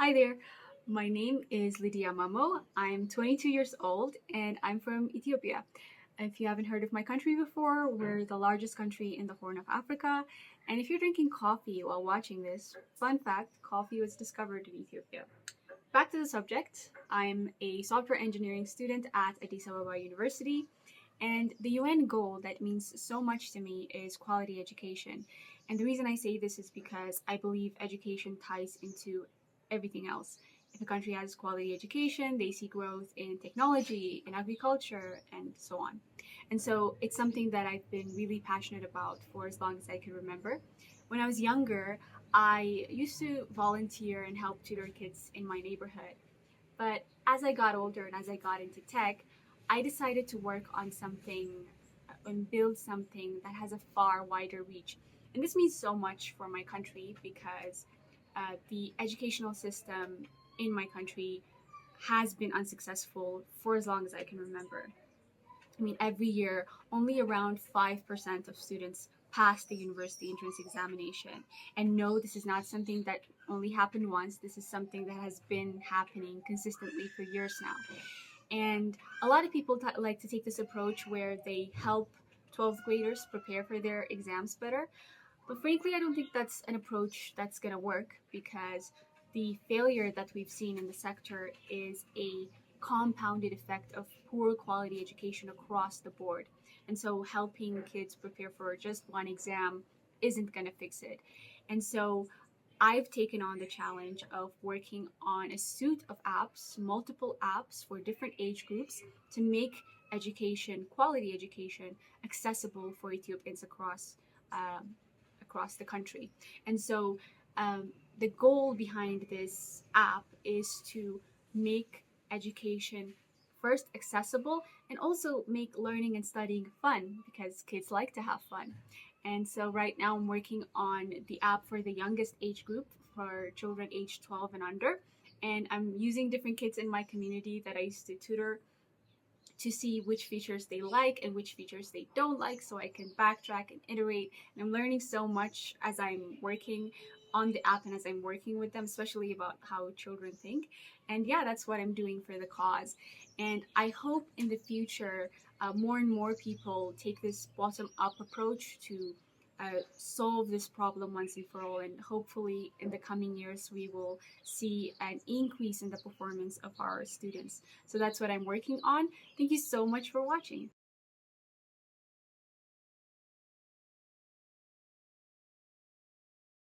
Hi there. My name is Lidiya Mamo. I'm 22 years old and I'm from Ethiopia. If you haven't heard of my country before, we're the largest country in the Horn of Africa. And if you're drinking coffee while watching this, fun fact, coffee was discovered in Ethiopia. Back to the subject, I'm a software engineering student at Addis Ababa University. And the UN goal that means so much to me is quality education. And the reason I say this is because I believe education ties into everything else. If a country has quality education, they see growth in technology, in agriculture, and so on. And so it's something that I've been really passionate about for as long as I can remember. When I was younger, I used to volunteer and help tutor kids in my neighborhood. But as I got older and as I got into tech, I decided to work on something and build something that has a far wider reach. And this means so much for my country because the educational system in my country has been unsuccessful for as long as I can remember. I mean, every year, only around 5% of students pass the university entrance examination. And no, this is not something that only happened once. This is something that has been happening consistently for years now. And a lot of people like to take this approach where they help 12th graders prepare for their exams better. But frankly, I don't think that's an approach that's going to work because the failure that we've seen in the sector is a compounded effect of poor quality education across the board. And so helping kids prepare for just one exam isn't going to fix it. And so I've taken on the challenge of working on a suite of apps, multiple apps for different age groups to make education, quality education, accessible for Ethiopians um, across the country. And so the goal behind this app is to make education first accessible and also make learning and studying fun because kids like to have fun. And so right now I'm working on the app for the youngest age group for children aged 12 and under. And I'm using different kids in my community that I used to tutor to see which features they like and which features they don't like so I can backtrack and iterate. And I'm learning so much as I'm working on the app and as I'm working with them, especially about how children think. And yeah, that's what I'm doing for the cause. And I hope in the future, more and more people take this bottom up approach to solve this problem once and for all. And hopefully, in the coming years, we will see an increase in the performance of our students. So that's what I'm working on. Thank you so much for watching.